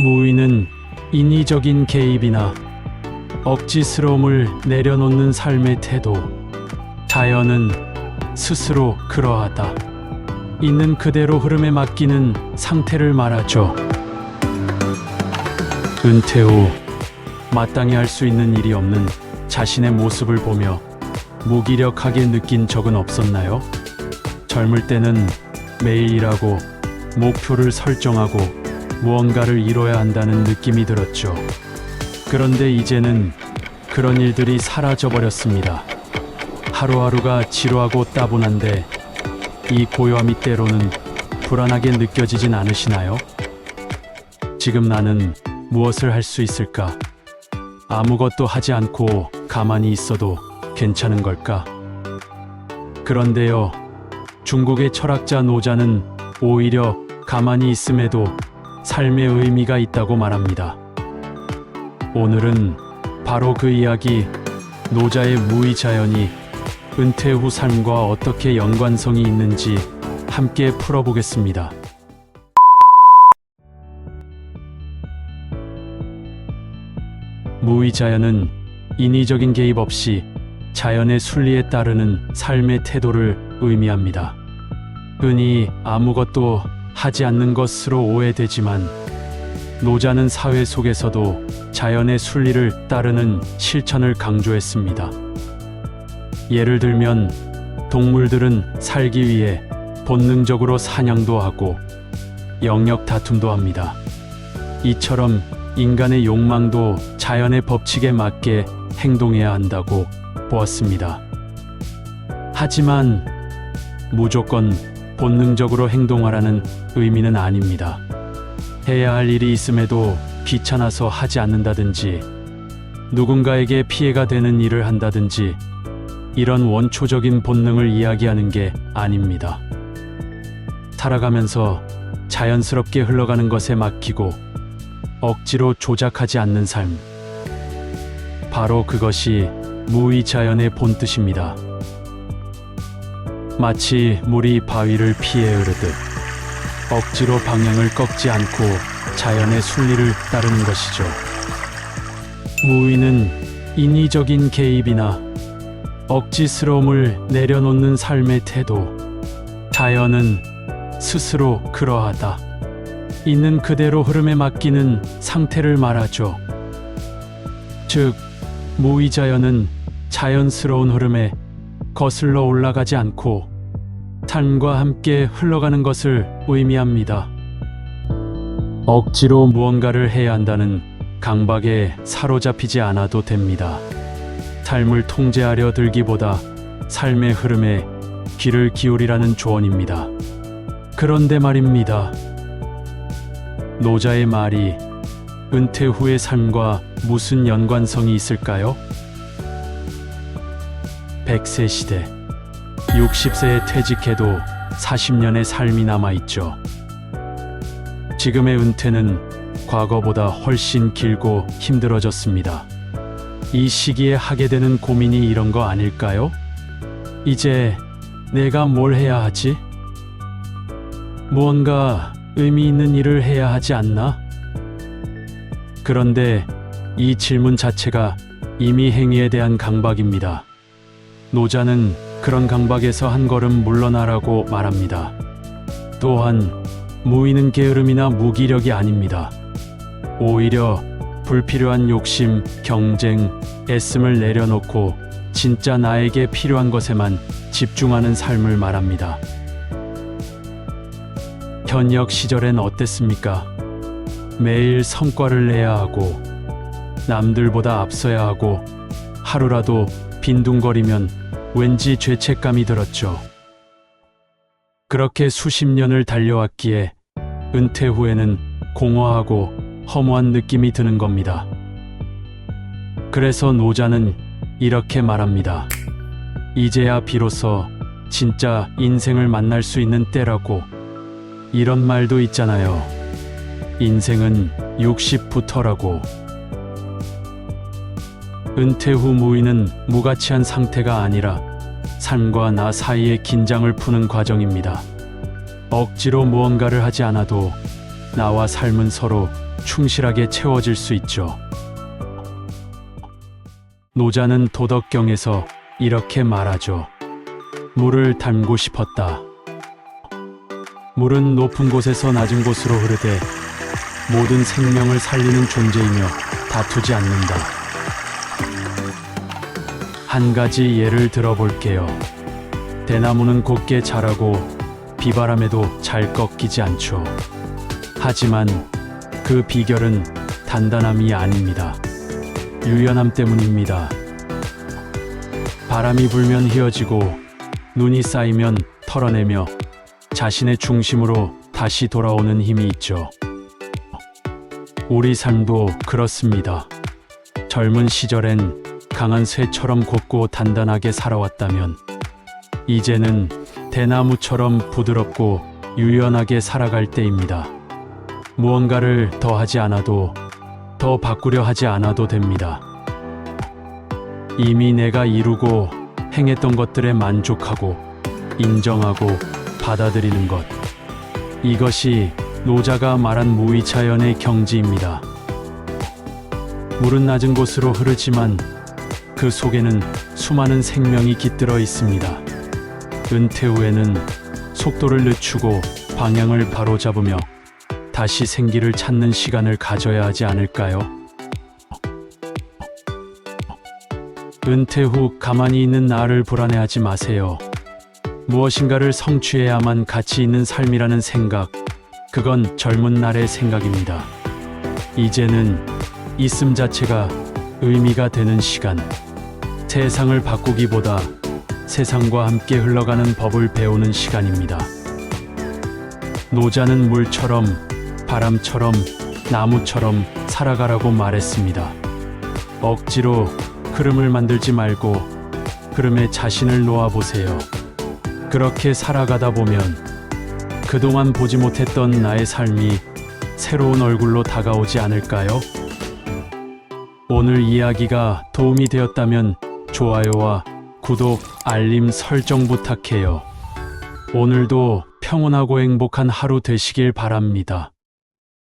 무의는 인위적인 개입이나 억지스러움을 내려놓는 삶의 태도. 자연은 스스로 그러하다. 있는 그대로 흐름에 맡기는 상태를 말하죠. 은퇴 후 마땅히 할 수 있는 일이 없는 자신의 모습을 보며 무기력하게 느낀 적은 없었나요? 젊을 때는 매일 일하고 목표를 설정하고 무언가를 이뤄야 한다는 느낌이 들었죠. 그런데 이제는 그런 일들이 사라져 버렸습니다. 하루하루가 지루하고 따분한데 이 고요함이 때로는 불안하게 느껴지진 않으시나요? 지금 나는 무엇을 할 수 있을까? 아무것도 하지 않고 가만히 있어도 괜찮은 걸까? 그런데요, 중국의 철학자 노자는 오히려 가만히 있음에도 삶의 의미가 있다고 말합니다. 오늘은 바로 그 이야기, 노자의 무의자연이 은퇴 후 삶과 어떻게 연관성이 있는지 함께 풀어보겠습니다. 무의자연은 인위적인 개입 없이 자연의 순리에 따르는 삶의 태도를 의미합니다. 흔히 아무것도 하지 않는 것으로 오해되지만 노자는 사회 속에서도 자연의 순리를 따르는 실천을 강조했습니다. 예를 들면 동물들은 살기 위해 본능적으로 사냥도 하고 영역 다툼도 합니다. 이처럼 인간의 욕망도 자연의 법칙에 맞게 행동해야 한다고 보았습니다. 하지만 무조건 본능적으로 행동하라는 의미는 아닙니다. 해야 할 일이 있음에도 귀찮아서 하지 않는다든지 누군가에게 피해가 되는 일을 한다든지 이런 원초적인 본능을 이야기하는 게 아닙니다. 살아가면서 자연스럽게 흘러가는 것에 맡기고 억지로 조작하지 않는 삶. 바로 그것이 무의자연의 본뜻입니다. 마치 물이 바위를 피해 흐르듯 억지로 방향을 꺾지 않고 자연의 순리를 따르는 것이죠. 무의는 인위적인 개입이나 억지스러움을 내려놓는 삶의 태도. 자연은 스스로 그러하다. 있는 그대로 흐름에 맡기는 상태를 말하죠. 즉, 무의자연은 자연스러운 흐름에 거슬러 올라가지 않고 삶과 함께 흘러가는 것을 의미합니다. 억지로 무언가를 해야 한다는 강박에 사로잡히지 않아도 됩니다. 삶을 통제하려 들기보다 삶의 흐름에 귀를 기울이라는 조언입니다. 그런데 말입니다. 노자의 말이 은퇴 후의 삶과 무슨 연관성이 있을까요? 100세 시대, 60세에 퇴직해도 40년의 삶이 남아있죠. 지금의 은퇴는 과거보다 훨씬 길고 힘들어졌습니다. 이 시기에 하게 되는 고민이 이런 거 아닐까요? 이제 내가 뭘 해야 하지? 무언가 의미 있는 일을 해야 하지 않나? 그런데 이 질문 자체가 이미 행위에 대한 강박입니다. 노자는 그런 강박에서 한 걸음 물러나라고 말합니다. 또한 무의는 게으름이나 무기력이 아닙니다. 오히려 불필요한 욕심, 경쟁, 애씀을 내려놓고 진짜 나에게 필요한 것에만 집중하는 삶을 말합니다. 현역 시절엔 어땠습니까? 매일 성과를 내야 하고 남들보다 앞서야 하고 하루라도 빈둥거리면 왠지 죄책감이 들었죠. 그렇게 수십 년을 달려왔기에 은퇴 후에는 공허하고 허무한 느낌이 드는 겁니다. 그래서 노자는 이렇게 말합니다. 이제야 비로소 진짜 인생을 만날 수 있는 때라고. 이런 말도 있잖아요. 인생은 60부터라고. 은퇴 후 무의는 무가치한 상태가 아니라 삶과 나 사이의 긴장을 푸는 과정입니다. 억지로 무언가를 하지 않아도 나와 삶은 서로 충실하게 채워질 수 있죠. 노자는 도덕경에서 이렇게 말하죠. 물을 닮고 싶었다. 물은 높은 곳에서 낮은 곳으로 흐르되 모든 생명을 살리는 존재이며 다투지 않는다. 한 가지 예를 들어볼게요. 대나무는 곧게 자라고 비바람에도 잘 꺾이지 않죠. 하지만 그 비결은 단단함이 아닙니다. 유연함 때문입니다. 바람이 불면 휘어지고 눈이 쌓이면 털어내며 자신의 중심으로 다시 돌아오는 힘이 있죠. 우리 삶도 그렇습니다. 젊은 시절엔 강한 쇠처럼 곱고 단단하게 살아왔다면 이제는 대나무처럼 부드럽고 유연하게 살아갈 때입니다. 무언가를 더 하지 않아도, 더 바꾸려 하지 않아도 됩니다. 이미 내가 이루고 행했던 것들에 만족하고 인정하고 받아들이는 것. 이것이 노자가 말한 무위차연의 경지입니다. 물은 낮은 곳으로 흐르지만 그 속에는 수많은 생명이 깃들어 있습니다. 은퇴 후에는 속도를 늦추고 방향을 바로잡으며 다시 생기를 찾는 시간을 가져야 하지 않을까요? 은퇴 후 가만히 있는 나를 불안해하지 마세요. 무엇인가를 성취해야만 가치 있는 삶이라는 생각, 그건 젊은 날의 생각입니다. 이제는 있음 자체가 의미가 되는 시간. 세상을 바꾸기보다 세상과 함께 흘러가는 법을 배우는 시간입니다. 노자는 물처럼, 바람처럼, 나무처럼 살아가라고 말했습니다. 억지로 흐름을 만들지 말고 흐름에 자신을 놓아보세요. 그렇게 살아가다 보면 그동안 보지 못했던 나의 삶이 새로운 얼굴로 다가오지 않을까요? 오늘 이야기가 도움이 되었다면 좋아요와 구독, 알림 설정 부탁해요. 오늘도 평온하고 행복한 하루 되시길 바랍니다.